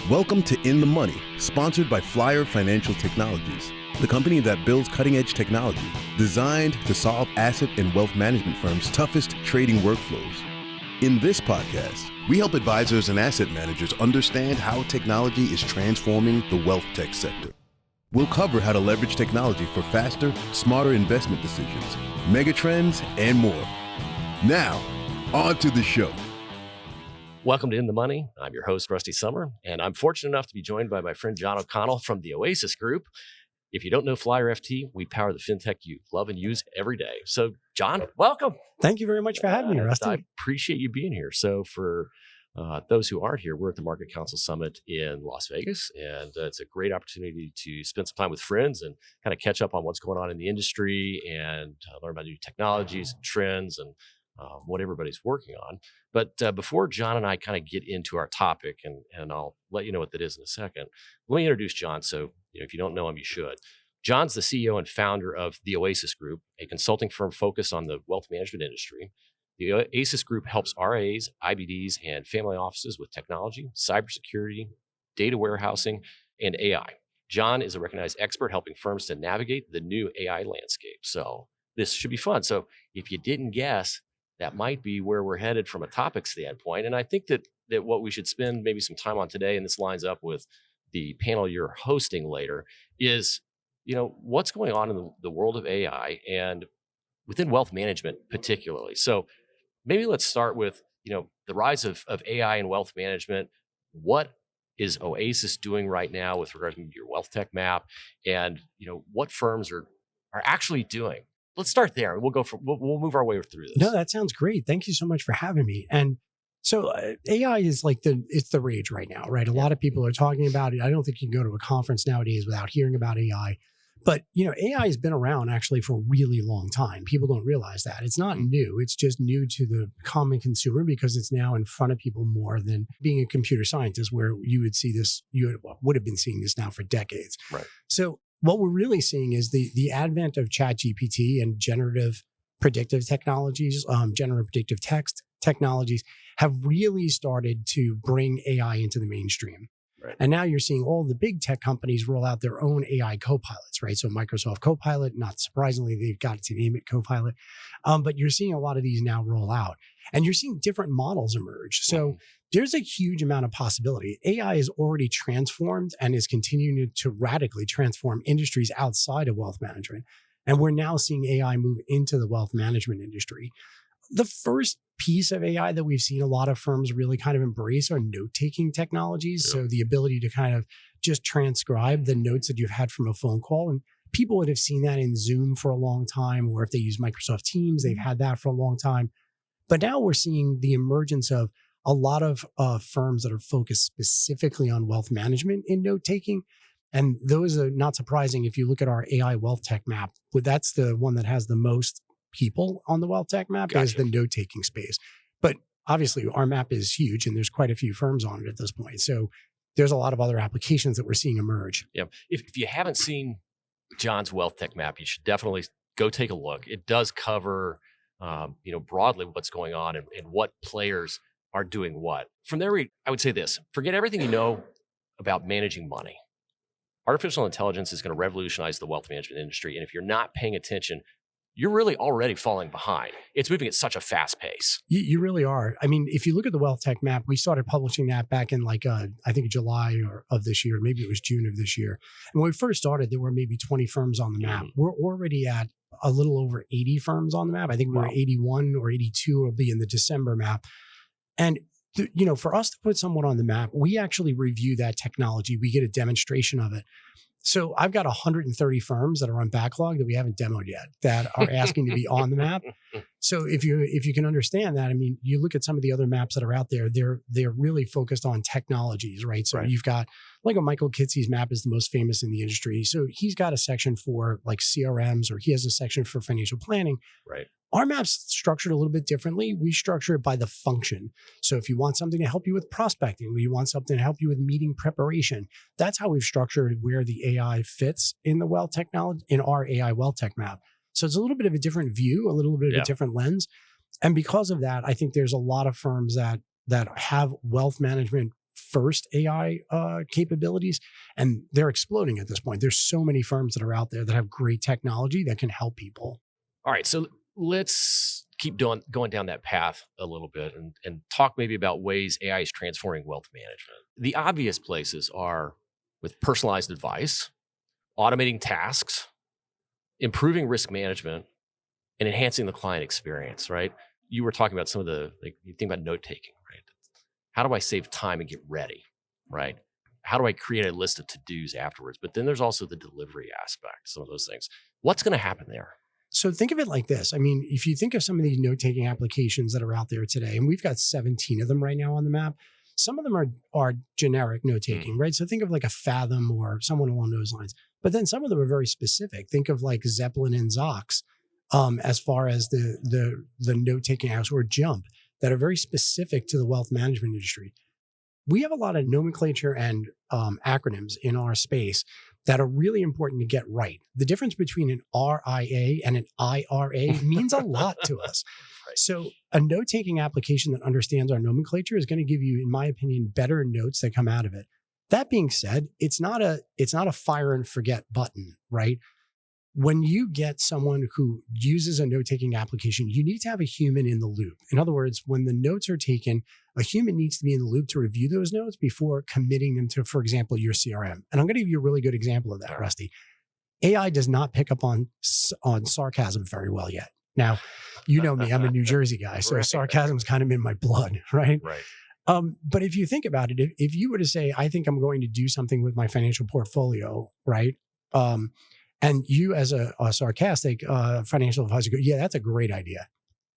Welcome to In the Money, sponsored by Flyer Financial Technologies, the company that builds cutting-edge technology designed to solve asset and wealth management firms' toughest trading workflows. In this podcast, we help advisors and asset managers understand how technology is transforming the wealth tech sector. We'll cover how to leverage technology for faster, smarter investment decisions, megatrends, and more. Now, on to the show. Welcome to In the Money. I'm your host, Rusty Sommer, and I'm fortunate enough to be joined by my friend John O'Connell from the OASIS Group. If you don't know Flyer FT, we power the fintech you love and use every day. So, John, welcome. Thank you very much for having me, Rusty. I appreciate you being here. So, for those who aren't here, we're at the Market Council Summit in Las Vegas, and it's a great opportunity to spend some time with friends and kind of catch up on what's going on in the industry and learn about new technologies and trends and what everybody's working on. But before John and I kind of get into our topic, and I'll let you know what that is in a second, let me introduce John. So, if you don't know him, you should. John's the CEO and founder of the OASIS Group, a consulting firm focused on the wealth management industry. The OASIS Group helps RIAs, IBDs, and family offices with technology, cybersecurity, data warehousing, and AI. John is a recognized expert helping firms to navigate the new AI landscape. So this should be fun. So if you didn't guess, that might be where we're headed from a topic standpoint. And I think that what we should spend maybe some time on today, and this lines up with the panel you're hosting later, is, what's going on in the world of AI and within wealth management particularly. So maybe let's start with, the rise of AI and wealth management. What is OASIS doing right now with regards to your wealth tech map, and what firms are actually doing? Let's start there. We'll move our way through this. No, that sounds great. Thank you so much for having me. And so AI is it's the rage right now, right? A lot of people are talking about it. I don't think you can go to a conference nowadays without hearing about AI. But, AI has been around actually for a really long time. People don't realize that. It's not new. It's just new to the common consumer because it's now in front of people more than being a computer scientist, where you would see this, would have been seeing this now for decades. Right. So what we're really seeing is the advent of ChatGPT and generative predictive technologies, generative predictive text technologies have really started to bring AI into the mainstream. Right. And now you're seeing all the big tech companies roll out their own AI co-pilots, right? So Microsoft Copilot, not surprisingly, they've got to name it Copilot. But you're seeing a lot of these now roll out, and you're seeing different models emerge. So there's a huge amount of possibility. AI is already transformed and is continuing to radically transform industries outside of wealth management. And we're now seeing AI move into the wealth management industry. The first piece of AI that we've seen a lot of firms really kind of embrace are note-taking technologies. Yeah. So the ability to kind of just transcribe the notes that you've had from a phone call. And people would have seen that in Zoom for a long time, or if they use Microsoft Teams, they've had that for a long time. But now we're seeing the emergence of a lot of firms that are focused specifically on wealth management in note-taking. And those are not surprising if you look at our AI wealth tech map. That's the one that has the most people on the wealth tech map. Is the note-taking space. But obviously our map is huge and there's quite a few firms on it at this point. So there's a lot of other applications that we're seeing emerge. Yeah. If you haven't seen John's wealth tech map, you should definitely go take a look. It does cover, broadly what's going on and what players are doing what. From there, I would say this: forget everything you know about managing money. Artificial intelligence is going to revolutionize the wealth management industry. And if you're not paying attention, you're really already falling behind. It's moving at such a fast pace. You really are. I mean, if you look at the wealth tech map, we started publishing that back in I think July of this year. Maybe it was June of this year. And when we first started, there were maybe 20 firms on the map. We're already at a little over 80 firms on the map. I think we were 81 or 82 will be in the December map. And for us to put someone on the map, we actually review that technology. We get a demonstration of it. So I've got 130 firms that are on backlog that we haven't demoed yet that are asking to be on the map. So if you can understand that, I mean, you look at some of the other maps that are out there, they're really focused on technologies, right? So you've got like Michael Kitcey's map is the most famous in the industry. So he's got a section for like CRMs, or he has a section for financial planning. Right. Our map's structured a little bit differently. We structure it by the function. So if you want something to help you with prospecting, or you want something to help you with meeting preparation, that's how we've structured where the AI fits in the wealth technology, in our AI wealth tech map. So it's a little bit of a different view, a little bit of a different lens. And because of that, I think there's a lot of firms that have wealth management first AI capabilities, and they're exploding at this point. There's so many firms that are out there that have great technology that can help people. All right, so let's keep going down that path a little bit and talk maybe about ways AI is transforming wealth management. The obvious places are with personalized advice, automating tasks, improving risk management, and enhancing the client experience, right? You were talking about some of the, like, you think about note taking, right? How do I save time and get ready, right? How do I create a list of to-dos afterwards? But then there's also the delivery aspect, some of those things. What's going to happen there? So think of it like this. I mean, if you think of some of these note-taking applications that are out there today, and we've got 17 of them right now on the map, some of them are generic note-taking, right? So think of like a Fathom or someone along those lines. But then some of them are very specific. Think of like Zeppelin and Zox as far as the note-taking apps, or Jump, that are very specific to the wealth management industry. We have a lot of nomenclature and acronyms in our space that are really important to get right. The difference between an RIA and an IRA means a lot to us. Right. So a note-taking application that understands our nomenclature is going to give you, in my opinion, better notes that come out of it. That being said, it's not a fire and forget button, right? When you get someone who uses a note-taking application, you need to have a human in the loop. In other words, when the notes are taken, a human needs to be in the loop to review those notes before committing them to, for example, your CRM. And I'm going to give you a really good example of that, Rusty. AI does not pick up on sarcasm very well yet. Now, you know me, I'm a New Jersey guy, so sarcasm's kind of in my blood, right? Right. But if you think about it, if you were to say, I think I'm going to do something with my financial portfolio, right? And you as a sarcastic financial advisor go, yeah, that's a great idea.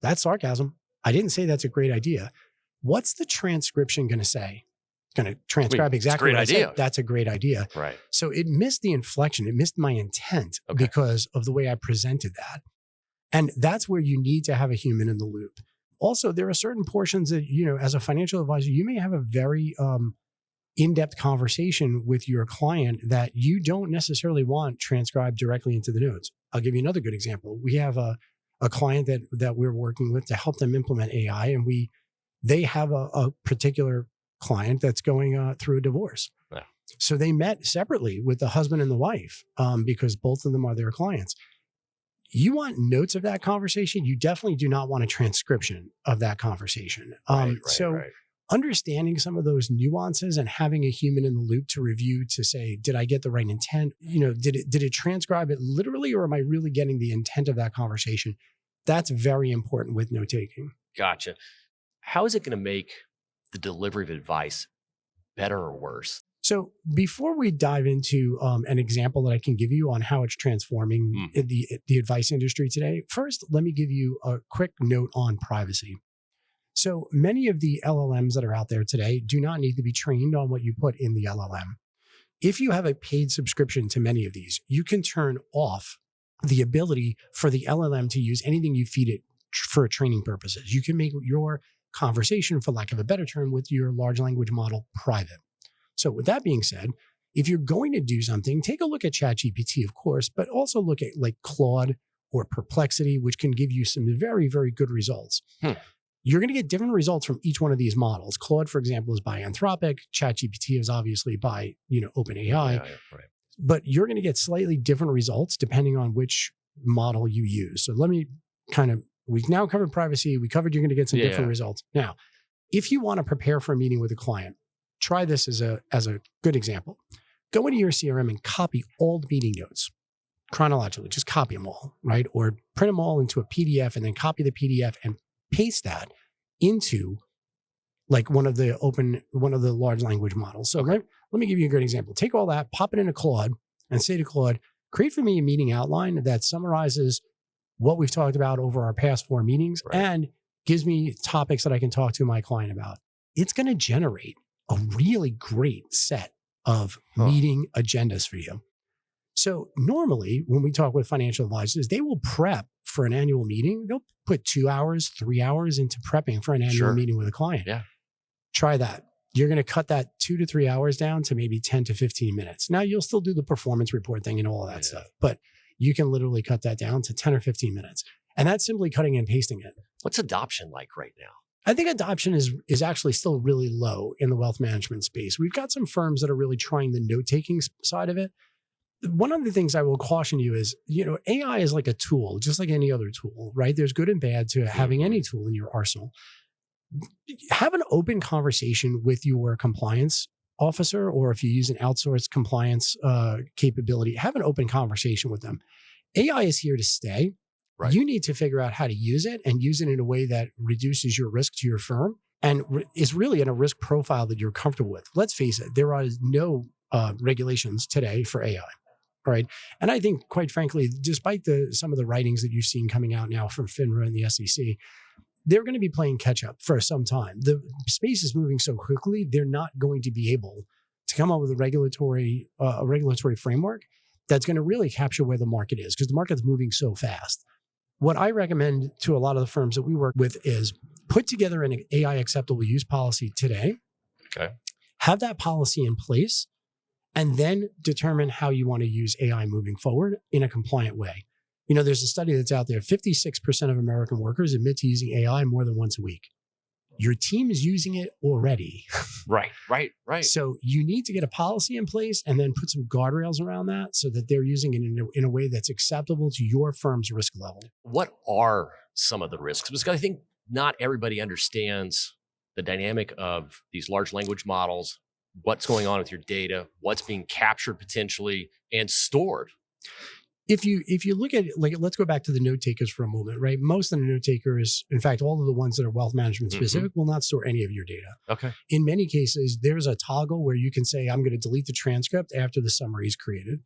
That's sarcasm. I didn't say that's a great idea. What's the transcription going to say? It's going to transcribe exactly what I said. That's a great idea. Right. So it missed the inflection. It missed my intent because of the way I presented that. And that's where you need to have a human in the loop. Also, there are certain portions that, you know, as a financial advisor, you may have a very in-depth conversation with your client that you don't necessarily want transcribed directly into the notes. I'll give you another good example. We have a client that we're working with to help them implement AI, and they have a particular client that's going through a divorce. Yeah. So they met separately with the husband and the wife because both of them are their clients. You want notes of that conversation. You definitely do not want a transcription of that conversation. Right. Understanding some of those nuances and having a human in the loop to review, to say, did I get the right intent? You know, did it transcribe it literally, or am I really getting the intent of that conversation? That's very important with note taking. Gotcha. How is it going to make the delivery of advice better or worse? So before we dive into an example that I can give you on how it's transforming the advice industry today, first, let me give you a quick note on privacy. So many of the LLMs that are out there today do not need to be trained on what you put in the LLM. If you have a paid subscription to many of these, you can turn off the ability for the LLM to use anything you feed it for training purposes. You can make your conversation, for lack of a better term, with your large language model private. So with that being said, if you're going to do something, take a look at ChatGPT, of course, but also look at like Claude or Perplexity, which can give you some very, very good results. You're going to get different results from each one of these models. Claude, for example, is by Anthropic. ChatGPT is obviously by, OpenAI. Right. But you're going to get slightly different results depending on which model you use. So let me we've now covered privacy. We covered you're going to get some different results. Now, if you want to prepare for a meeting with a client, try this as a good example. Go into your CRM and copy all the meeting notes chronologically. Just copy them all, right? Or print them all into a PDF and then copy the PDF and paste that into like one of the large language models. So let me give you a great example. Take all that, pop it into Claude, and say to Claude, create for me a meeting outline that summarizes what we've talked about over our past 4 meetings and gives me topics that I can talk to my client about. It's going to generate a really great set of meeting agendas for you. So normally when we talk with financial advisors, they will prep for an annual meeting. They'll put 2 hours, 3 hours into prepping for an annual meeting with a client. Yeah. Try that. You're going to cut that 2 to 3 hours down to maybe 10 to 15 minutes. Now you'll still do the performance report thing and all of that stuff, but you can literally cut that down to 10 or 15 minutes. And that's simply cutting and pasting it. What's adoption like right now? I think adoption is actually still really low in the wealth management space. We've got some firms that are really trying the note-taking side of it. One of the things I will caution you is, AI is like a tool, just like any other tool, right? There's good and bad to having any tool in your arsenal. Have an open conversation with your compliance officer, or if you use an outsourced compliance capability, have an open conversation with them. AI is here to stay. Right. You need to figure out how to use it and use it in a way that reduces your risk to your firm and is really in a risk profile that you're comfortable with. Let's face it, there are no regulations today for AI, right? And I think, quite frankly, despite some of the writings that you've seen coming out now from FINRA and the SEC, they're going to be playing catch up for some time. The space is moving so quickly, they're not going to be able to come up with a regulatory framework that's going to really capture where the market is, because the market's moving so fast. What I recommend to a lot of the firms that we work with is put together an AI acceptable use policy today. Okay. Have that policy in place, and then determine how you want to use AI moving forward in a compliant way. There's a study that's out there. 56% of American workers admit to using AI more than once a week. Your team is using it already. Right. So you need to get a policy in place and then put some guardrails around that so that they're using it in a way that's acceptable to your firm's risk level. What are some of the risks? Because I think not everybody understands the dynamic of these large language models, what's going on with your data, what's being captured potentially and stored. If you look at it, let's go back to the note takers for a moment, right? Most of the note takers, in fact, all of the ones that are wealth management specific, will not store any of your data. Okay. In many cases, there's a toggle where you can say, I'm going to delete the transcript after the summary is created,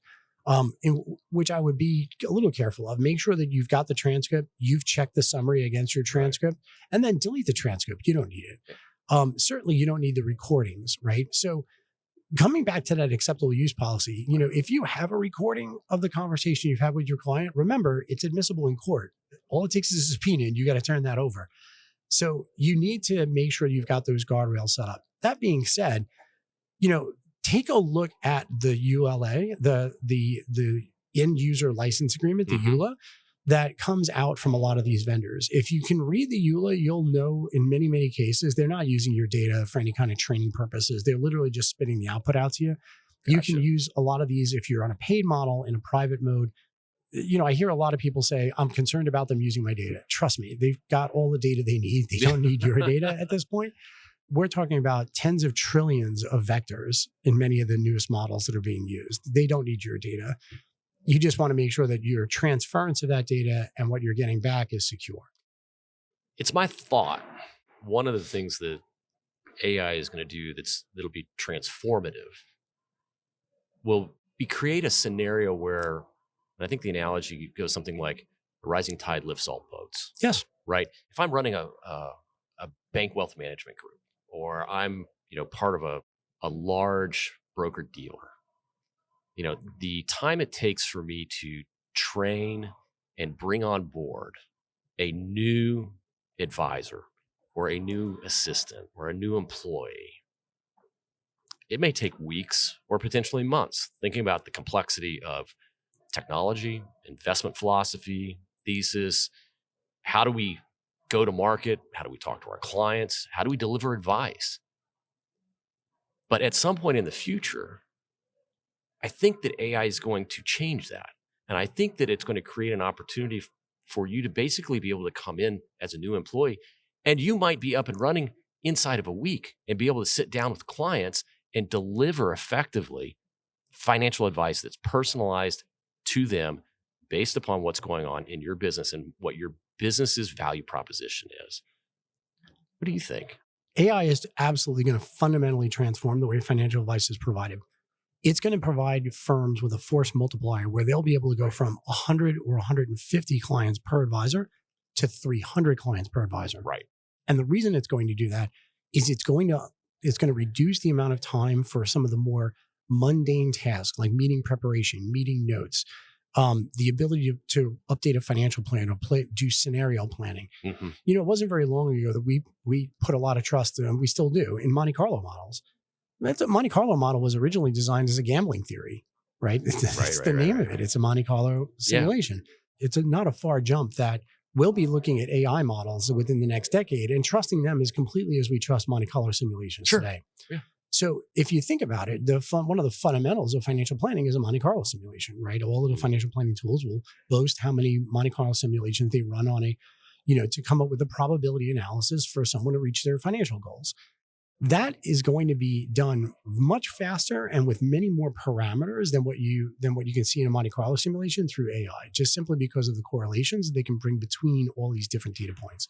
in which I would be a little careful of. Make sure that you've got the transcript, you've checked the summary against your transcript, and then delete the transcript. You don't need it. Certainly, you don't need the recordings, right? So coming back to that acceptable use policy, if you have a recording of the conversation you've had with your client, remember, it's admissible in court. All it takes is a subpoena and you got to turn that over. So you need to make sure you've got those guardrails set up. That being said, take a look at the ULA, the end user license agreement, the EULA, that comes out from a lot of these vendors. If you can read the EULA, you'll know in many, many cases, they're not using your data for any kind of training purposes. They're literally just spitting the output out to you. Gotcha. You can use a lot of these if you're on a paid model in a private mode. I hear a lot of people say, I'm concerned about them using my data. Trust me, they've got all the data they need. They don't need your data at this point. We're talking about tens of trillions of vectors in many of the newest models that are being used. They don't need your data. You just want to make sure that your transference of that data and what you're getting back is secure. It's my thought. One of the things that AI is going to do that'll be transformative will be create a scenario where, and I think the analogy goes something like a rising tide lifts all boats. Yes. Right. If I'm running a bank wealth management group, or I'm part of a large broker dealer, the time it takes for me to train and bring on board a new advisor or a new assistant or a new employee, it may take weeks or potentially months, thinking about the complexity of technology, investment philosophy, thesis. How do we go to market? How do we talk to our clients? How do we deliver advice? But at some point in the future, I think that AI is going to change that. And I think that it's going to create an opportunity for you to basically be able to come in as a new employee, and you might be up and running inside of a week and be able to sit down with clients and deliver effectively financial advice that's personalized to them based upon what's going on in your business and what your business's value proposition is. What do you think? AI is absolutely going to fundamentally transform the way financial advice is provided. It's going to provide firms with a force multiplier where they'll be able to go from 100 or 150 clients per advisor to 300 clients per advisor. Right. And the reason it's going to do that is it's going to reduce the amount of time for some of the more mundane tasks like meeting preparation, meeting notes, the ability to update a financial plan or do scenario planning. Mm-hmm. It wasn't very long ago that we put a lot of trust, and we still do, in Monte Carlo models. The Monte Carlo model was originally designed as a gambling theory, right? That's the name of it. It's a Monte Carlo simulation. Yeah. It's not a far jump that we'll be looking at AI models within the next decade and trusting them as completely as we trust Monte Carlo simulations today. Yeah. So if you think about it, one of the fundamentals of financial planning is a Monte Carlo simulation, right? All of the financial planning tools will boast how many Monte Carlo simulations they run on to come up with a probability analysis for someone to reach their financial goals. That is going to be done much faster and with many more parameters than what you can see in a Monte Carlo simulation through AI, just simply because of the correlations they can bring between all these different data points.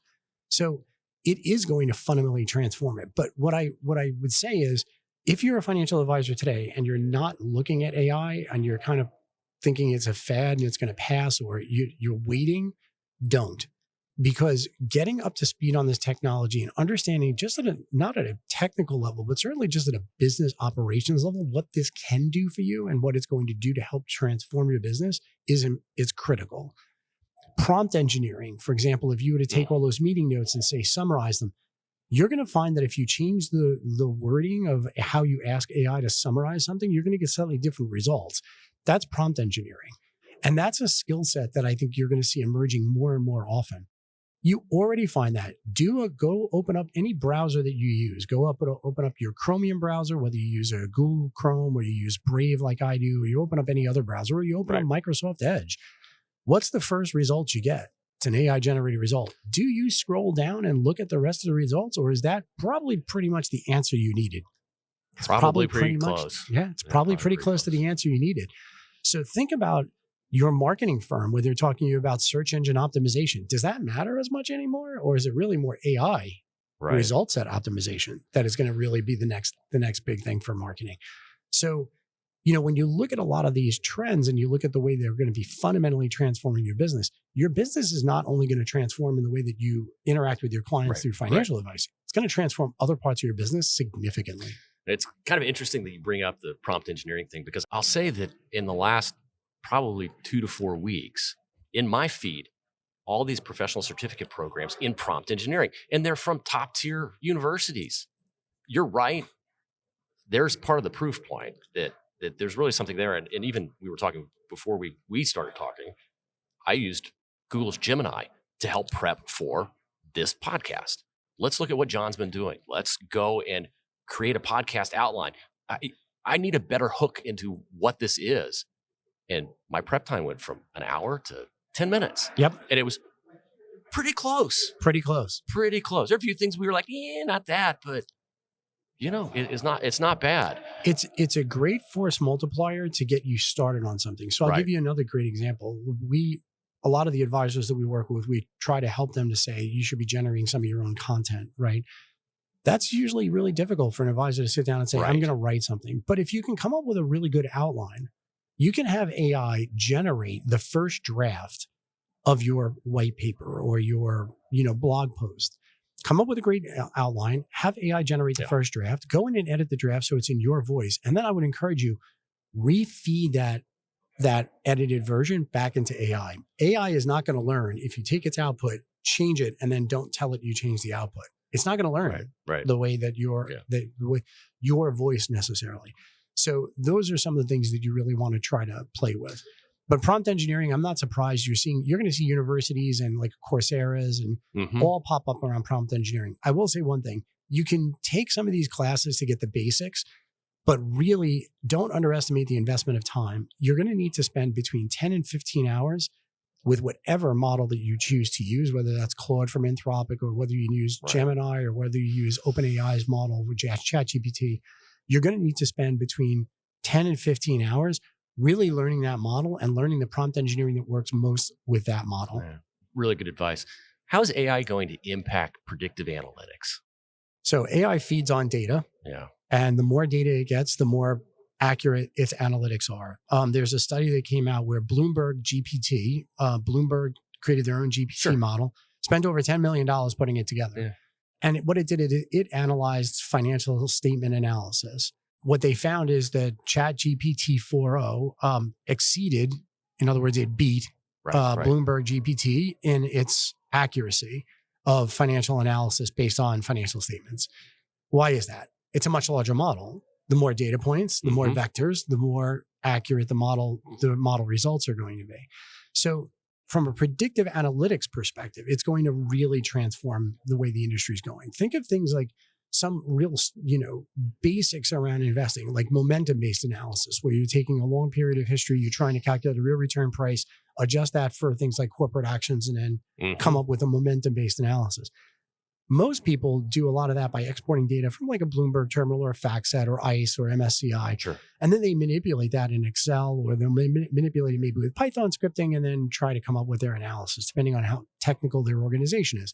So it is going to fundamentally transform it. But what I would say is, if you're a financial advisor today and you're not looking at AI and you're kind of thinking it's a fad and it's going to pass, or you're waiting, don't. Because getting up to speed on this technology and understanding just not at a technical level, but certainly just at a business operations level, what this can do for you and what it's going to do to help transform your business is critical. Prompt engineering, for example, if you were to take all those meeting notes and say, summarize them, you're going to find that if you change the wording of how you ask AI to summarize something, you're going to get slightly different results. That's prompt engineering. And that's a skill set that I think you're going to see emerging more and more often. You already find that. Go open up any browser that you use. Open up your Chromium browser, whether you use a Google Chrome or you use Brave like I do, or you open up any other browser, or you open up Microsoft Edge. What's the first result you get? It's an AI generated result. Do you scroll down and look at the rest of the results, or is that probably pretty much the answer you needed? It's probably pretty close. It's probably pretty close to the answer you needed. So think about your marketing firm, where they're talking to you about search engine optimization. Does that matter as much anymore? Or is it really more AI result set optimization that is going to really be the next big thing for marketing? So, when you look at a lot of these trends and you look at the way they're going to be fundamentally transforming your business is not only going to transform in the way that you interact with your clients through financial advice, it's going to transform other parts of your business significantly. It's kind of interesting that you bring up the prompt engineering thing, because I'll say that in the last probably 2 to 4 weeks in my feed, all these professional certificate programs in prompt engineering, and they're from top tier universities. You're right. There's part of the proof point that there's really something there. And even we were talking before we started talking, I used Google's Gemini to help prep for this podcast. Let's look at what John's been doing. Let's go and create a podcast outline. I need a better hook into what this is. And my prep time went from an hour to 10 minutes. Yep. And it was pretty close. Pretty close. There are a few things we were like, not that, but it's not bad. It's a great force multiplier to get you started on something. So I'll give you another great example. A lot of the advisors that we work with, we try to help them to say, you should be generating some of your own content, right? That's usually really difficult for an advisor to sit down and say, I'm going to write something. But if you can come up with a really good outline, you can have AI generate the first draft of your white paper or your, blog post. Come up with a great outline, have AI generate the first draft, go in and edit the draft so it's in your voice. And then I would encourage you, refeed that edited version back into AI. AI is not going to learn if you take its output, change it, and then don't tell it you changed the output. It's not going to learn the way that your voice necessarily. So those are some of the things that you really want to try to play with. But prompt engineering, I'm not surprised you're going to see universities and like Coursera's and all pop up around prompt engineering. I will say one thing, you can take some of these classes to get the basics, but really don't underestimate the investment of time. You're going to need to spend between 10 and 15 hours with whatever model that you choose to use, whether that's Claude from Anthropic or whether you use Gemini or whether you use OpenAI's model with ChatGPT. You're going to need to spend between 10 and 15 hours really learning that model and learning the prompt engineering that works most with that model. Yeah. Really good advice. How is AI going to impact predictive analytics? So AI feeds on data. Yeah. And the more data it gets, the more accurate its analytics are. There's a study that came out where Bloomberg created their own GPT model, spent over $10 million putting it together. Yeah. And what it did, it analyzed financial statement analysis. What they found is that ChatGPT 4.0 exceeded, in other words, it beat Bloomberg GPT in its accuracy of financial analysis based on financial statements. Why is that? It's a much larger model. The more data points, the more vectors, the more accurate the model results are going to be. So from a predictive analytics perspective, it's going to really transform the way the industry is going. Think of things like some real, basics around investing, like momentum-based analysis, where you're taking a long period of history, you're trying to calculate a real return price, adjust that for things like corporate actions, and then come up with a momentum-based analysis. Most people do a lot of that by exporting data from like a Bloomberg terminal or a FactSet or ICE or MSCI. Sure. And then they manipulate that in Excel, or they'll manipulate it maybe with Python scripting, and then try to come up with their analysis, depending on how technical their organization is.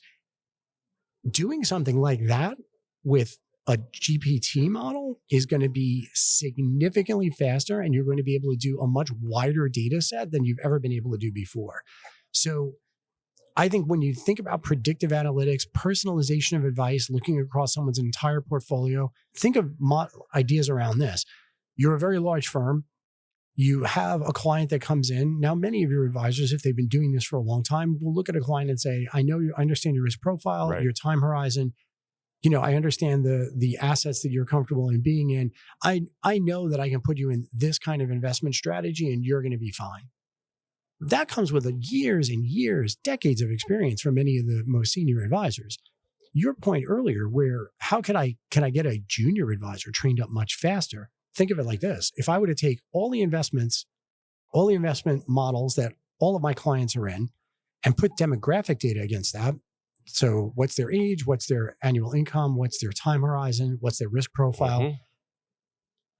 Doing something like that with a GPT model is going to be significantly faster, and you're going to be able to do a much wider data set than you've ever been able to do before. So I think when you think about predictive analytics, personalization of advice, looking across someone's entire portfolio, think of ideas around this. You're a very large firm. You have a client that comes in. Now, many of your advisors, if they've been doing this for a long time, will look at a client and say, I understand your risk profile, Right. your time horizon. I understand the assets that you're comfortable in being in. I know that I can put you in this kind of investment strategy and you're going to be fine. That comes with years and years, decades of experience from many of the most senior advisors. Your point earlier, where can I get a junior advisor trained up much faster? Think of it like this. If I were to take all the investment models that all of my clients are in and put demographic data against that, so what's their age, what's their annual income, what's their time horizon, what's their risk profile,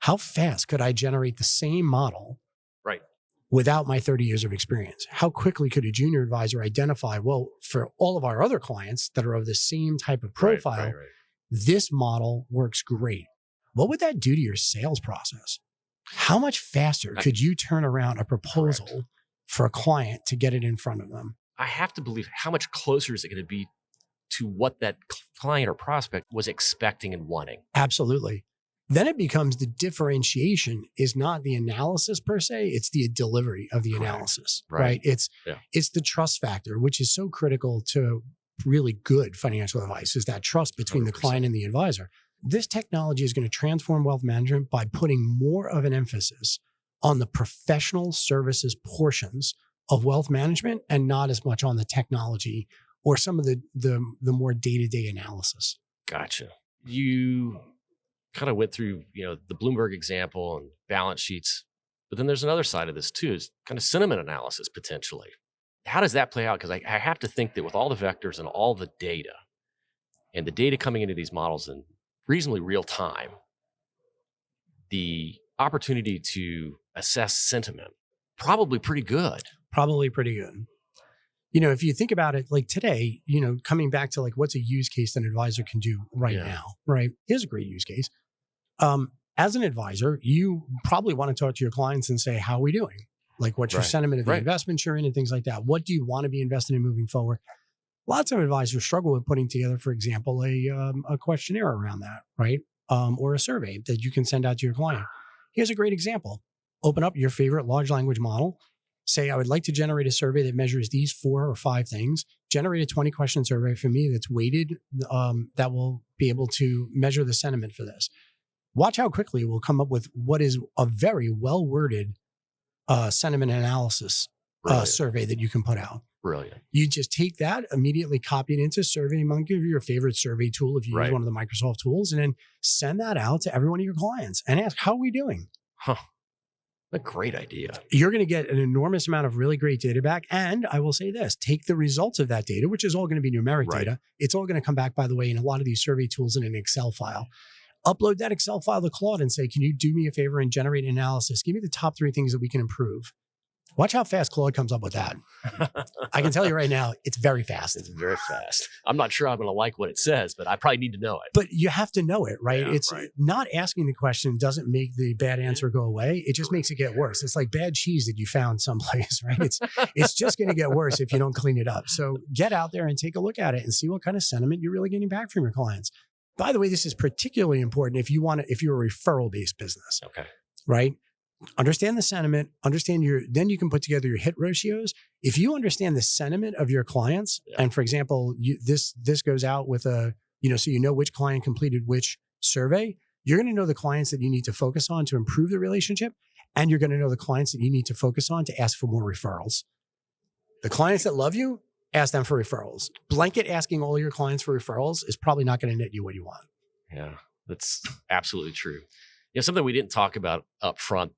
how fast could I generate the same model without my 30 years of experience? How quickly could a junior advisor identify, well, for all of our other clients that are of the same type of profile, this model works great. What would that do to your sales process? How much faster could you turn around a proposal for a client to get it in front of them? I have to believe, how much closer is it going to be to what that client or prospect was expecting and wanting? Absolutely. Then it becomes the differentiation is not the analysis per se, it's the delivery of the analysis, right? It's the trust factor, which is so critical to really good financial advice, is that trust between 100%. The client and the advisor. This technology is going to transform wealth management by putting more of an emphasis on the professional services portions of wealth management and not as much on the technology or some of the more day-to-day analysis. Gotcha. You kind of went through, the Bloomberg example and balance sheets, but then there's another side of this too, is kind of sentiment analysis potentially. How does that play out? Because I have to think that with all the vectors and all the data and the data coming into these models in reasonably real time, the opportunity to assess sentiment, probably pretty good. Probably pretty good. If you think about it, like today, coming back to like what's a use case that an advisor can do now, right? Here's a great use case. As an advisor, you probably want to talk to your clients and say, how are we doing? Like, what's your sentiment of the investments you're in and things like that? What do you want to be invested in moving forward? Lots of advisors struggle with putting together, for example, a questionnaire around that, right? Or a survey that you can send out to your client. Here's a great example. Open up your favorite large language model. Say, I would like to generate a survey that measures these 4 or 5 things. Generate a 20-question survey for me that's weighted, that will be able to measure the sentiment for this. Watch how quickly we'll come up with what is a very well-worded sentiment analysis survey that you can put out. Brilliant. You just take that, immediately copy it into SurveyMonkey, give your favorite survey tool if you use one of the Microsoft tools, and then send that out to every one of your clients and ask, how are we doing? A great idea. You're going to get an enormous amount of really great data back. And I will say this, take the results of that data, which is all going to be numeric data. It's all going to come back, by the way, in a lot of these survey tools in an Excel file. Upload that Excel file to Claude and say, can you do me a favor and generate an analysis? Give me the top 3 things that we can improve. Watch how fast Claude comes up with that. I can tell you right now, it's very fast. It's very fast. I'm not sure I'm going to like what it says, but I probably need to know it. But you have to know it, right? Not asking the question doesn't make the bad answer go away. It just makes it get worse. It's like bad cheese that you found someplace, right? It's just going to get worse if you don't clean it up. So get out there and take a look at it and see what kind of sentiment you're really getting back from your clients. By the way, this is particularly important if you're a referral-based business. Okay. Right? Understand the sentiment, then you can put together your hit ratios. If you understand the sentiment of your clients, and for example, this goes out with so you know which client completed which survey, you're going to know the clients that you need to focus on to improve the relationship, and you're going to know the clients that you need to focus on to ask for more referrals. The clients that love you, ask them for referrals. Blanket asking all your clients for referrals is probably not going to net you what you want. Yeah, that's absolutely true. Something we didn't talk about up front,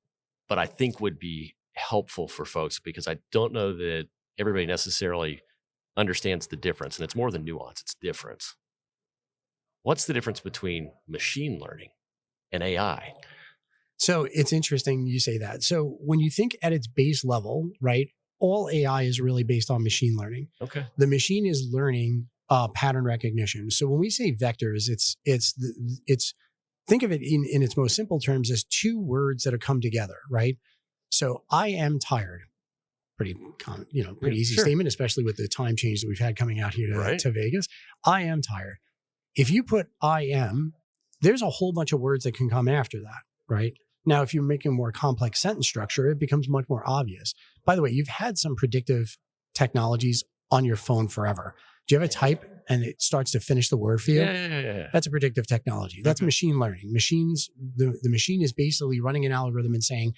but I think would be helpful for folks, because I don't know that everybody necessarily understands the difference, and it's more than nuance, it's difference. What's the difference between machine learning and AI? So it's interesting you say that. So when you think at its base level, right, all AI is really based on machine learning. Okay. The machine is learning pattern recognition. So when we say vectors, it's think of it in its most simple terms as two words that have come together, right? So I am tired. Pretty common, pretty easy statement, especially with the time change that we've had coming out here to Vegas. I am tired. If you put I am, there's a whole bunch of words that can come after that, right? Now, if you're making a more complex sentence structure, it becomes much more obvious. By the way, you've had some predictive technologies on your phone forever. Do you ever type and it starts to finish the word for you? Yeah. That's a predictive technology. That's machine learning. The machine is basically running an algorithm and saying,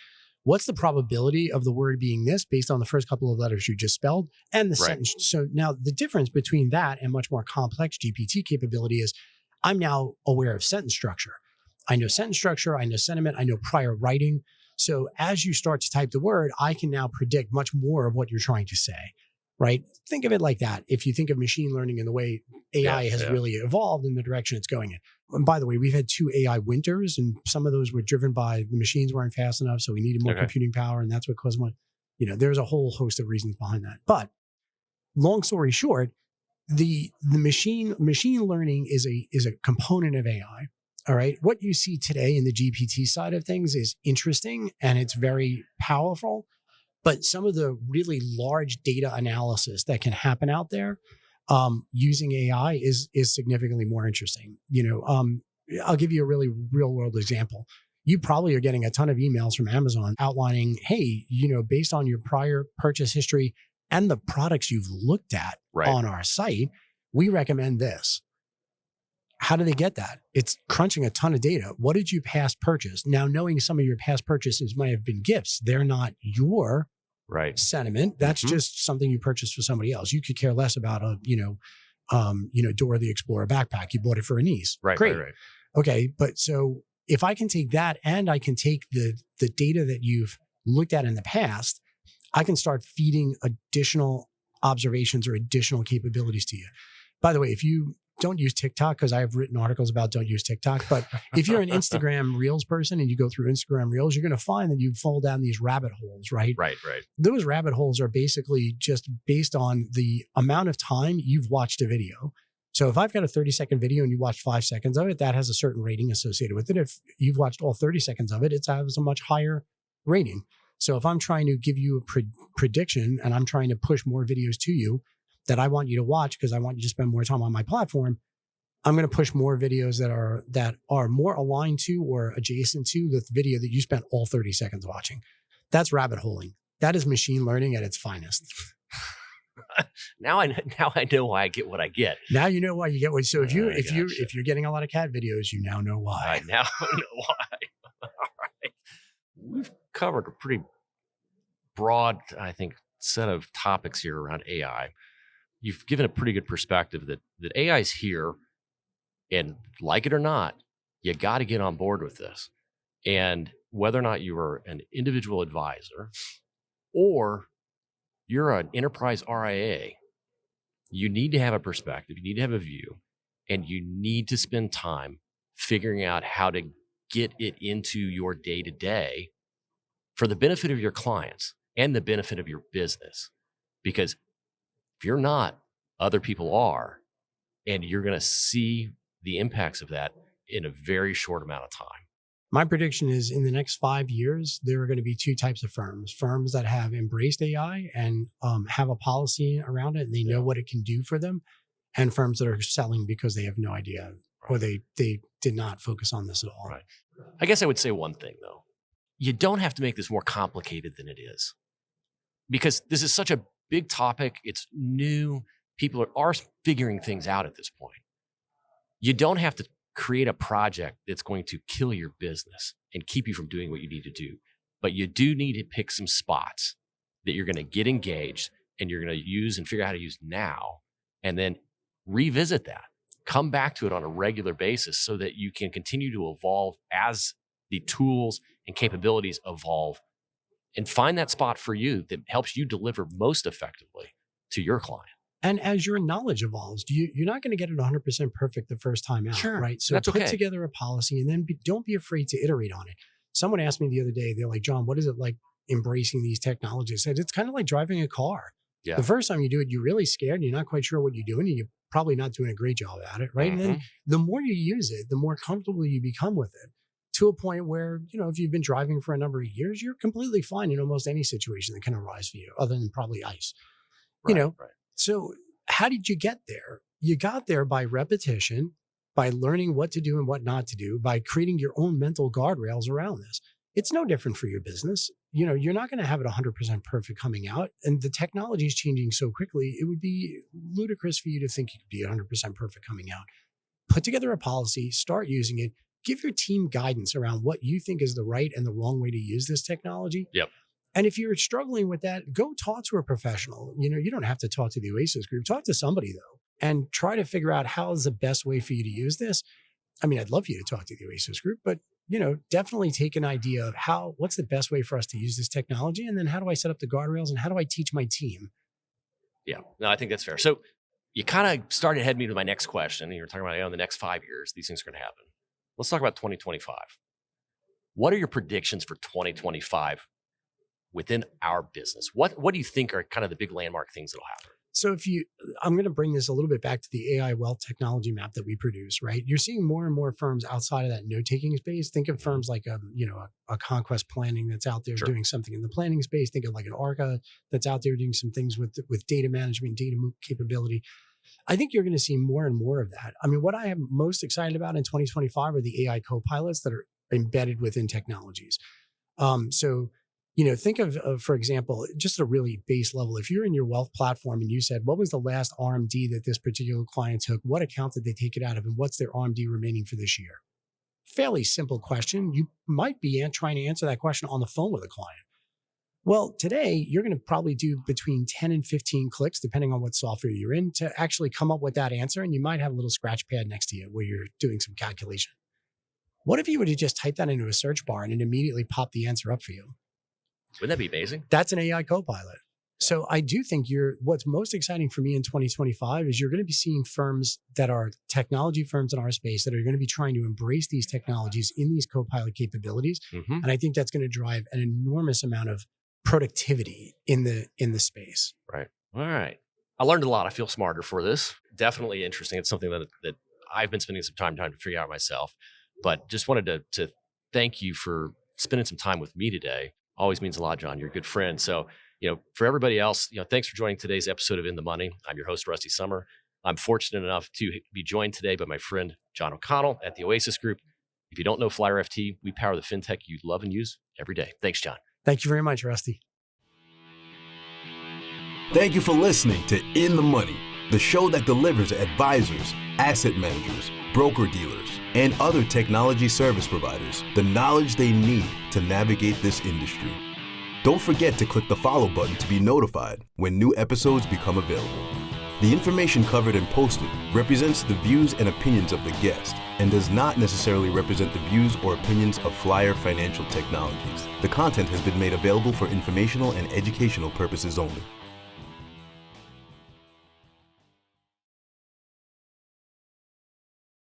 what's the probability of the word being this based on the first couple of letters you just spelled and the sentence? So now the difference between that and much more complex GPT capability is I'm now aware of sentence structure. I know sentence structure, I know sentiment, I know prior writing. So as you start to type the word, I can now predict much more of what you're trying to say, right? Think of it like that. If you think of machine learning and the way AI has really evolved in the direction it's going in. And by the way, we've had 2 AI winters, and some of those were driven by the machines weren't fast enough, so we needed more computing power, and that's what caused one. There's a whole host of reasons behind that. But long story short, the machine learning is a component of AI. All right. What you see today in the GPT side of things is interesting and it's very powerful. But some of the really large data analysis that can happen out there using AI is significantly more interesting. I'll give you a really real world example. You probably are getting a ton of emails from Amazon outlining, hey, based on your prior purchase history and the products you've looked at on our site, we recommend this. How do they get that? It's crunching a ton of data. What did you past purchase? Now, knowing some of your past purchases might have been gifts, they're not your sentiment. That's just something you purchased for somebody else. You could care less about a, Dora the Explorer backpack. You bought it for a niece. Great. Okay. But so if I can take that and I can take the data that you've looked at in the past, I can start feeding additional observations or additional capabilities to you. By the way, if you don't use TikTok, because I have written articles about don't use TikTok, but if you're an Instagram Reels person and you go through Instagram Reels, you're going to find that you fall down these rabbit holes, right? Right. Those rabbit holes are basically just based on the amount of time you've watched a video. So if I've got a 30-second video and you watched 5 seconds of it, that has a certain rating associated with it. If you've watched all 30 seconds of it, it has a much higher rating. So if I'm trying to give you a prediction and I'm trying to push more videos to you that I want you to watch because I want you to spend more time on my platform, I'm going to push more videos that are more aligned to or adjacent to the video that you spent all 30 seconds watching. That's rabbit holing. That is machine learning at its finest. Now I know why I get what I get. Now you know why you get what. So if you're getting a lot of cat videos, you now know why. I now know why. All right. We've covered a pretty broad, I think, set of topics here around AI. You've given a pretty good perspective that AI is here, and like it or not, you got to get on board with this. And whether or not you are an individual advisor or you're an enterprise RIA, you need to have a perspective, you need to have a view, and you need to spend time figuring out how to get it into your day-to-day for the benefit of your clients and the benefit of your business. Because if you're not, other people are, and you're going to see the impacts of that in a very short amount of time. My prediction is in the next 5 years, there are going to be 2 types of firms that have embraced AI and have a policy around it and they know what it can do for them, and firms that are selling because they have no idea or they did not focus on this at all. Right. I guess I would say one thing, though. You don't have to make this more complicated than it is, because this is such a big topic. It's new. People are figuring things out at this point. You don't have to create a project that's going to kill your business and keep you from doing what you need to do. But you do need to pick some spots that you're going to get engaged, and you're going to use and figure out how to use now, and then revisit that. Come back to it on a regular basis so that you can continue to evolve as the tools and capabilities evolve, and find that spot for you that helps you deliver most effectively to your client. And as your knowledge evolves, you're not going to get it 100% perfect the first time out, Sure, right? So that's put okay. together a policy, and then don't be afraid to iterate on it. Someone asked me the other day, they're like, John, what is it like embracing these technologies? I said, it's kind of like driving a car. Yeah. The first time you do it, you're really scared and you're not quite sure what you're doing, and you're probably not doing a great job at it, right? And then the more you use it, the more comfortable you become with it, to a point where, if you've been driving for a number of years, you're completely fine in almost any situation that can arise for you, other than probably ice. Right. So how did you get there? You got there by repetition, by learning what to do and what not to do, by creating your own mental guardrails around this. It's no different for your business. You're not going to have it 100% perfect coming out. And the technology is changing so quickly, it would be ludicrous for you to think you could be 100% perfect coming out. Put together a policy, start using it, give your team guidance around what you think is the right and the wrong way to use this technology. Yep. And if you're struggling with that, go talk to a professional. You don't have to talk to the OASIS group. Talk to somebody, though, and try to figure out how is the best way for you to use this. I mean, I'd love you to talk to the OASIS group, but definitely take an idea of what's the best way for us to use this technology, and then how do I set up the guardrails, and how do I teach my team? Yeah, no, I think that's fair. So you kind of started heading me to my next question. You were talking about in the next 5 years, these things are going to happen. Let's talk about 2025. What are your predictions for 2025 within our business? What do you think are kind of the big landmark things that'll happen? So I'm going to bring this a little bit back to the AI wealth technology map that we produce, right? You're seeing more and more firms outside of that note-taking space. Think of firms like a Conquest Planning that's out there doing something in the planning space. Think of like an ARCA that's out there doing some things with data management, data capability. I think you're going to see more and more of that. I mean, what I am most excited about in 2025 are the AI co-pilots that are embedded within technologies. Think of, for example, just a really base level. If you're in your wealth platform and you said, what was the last RMD that this particular client took? What account did they take it out of? And what's their RMD remaining for this year? Fairly simple question. You might be trying to answer that question on the phone with a client. Well, today, you're going to probably do between 10 and 15 clicks, depending on what software you're in, to actually come up with that answer. And you might have a little scratch pad next to you where you're doing some calculation. What if you were to just type that into a search bar and it immediately popped the answer up for you? Wouldn't that be amazing? That's an AI co-pilot. So I do think what's most exciting for me in 2025 is you're going to be seeing firms that are technology firms in our space that are going to be trying to embrace these technologies in these co-pilot capabilities. And I think that's going to drive an enormous amount of productivity in the space. Right. All right. I learned a lot. I feel smarter for this. Definitely interesting. It's something that I've been spending some time trying to figure out myself, but just wanted to thank you for spending some time with me today. Always means a lot, John. You're a good friend. So, for everybody else, thanks for joining today's episode of In the Money. I'm your host, Rusty Sommer. I'm fortunate enough to be joined today by my friend, John O'Connell at the OASIS Group. If you don't know Flyer FT, we power the fintech you love and use every day. Thanks, John. Thank you very much, Rusty. Thank you for listening to In the Money, the show that delivers advisors, asset managers, broker-dealers, and other technology service providers the knowledge they need to navigate this industry. Don't forget to click the follow button to be notified when new episodes become available. The information covered and posted represents the views and opinions of the guest and does not necessarily represent the views or opinions of Flyer Financial Technologies. The content has been made available for informational and educational purposes only.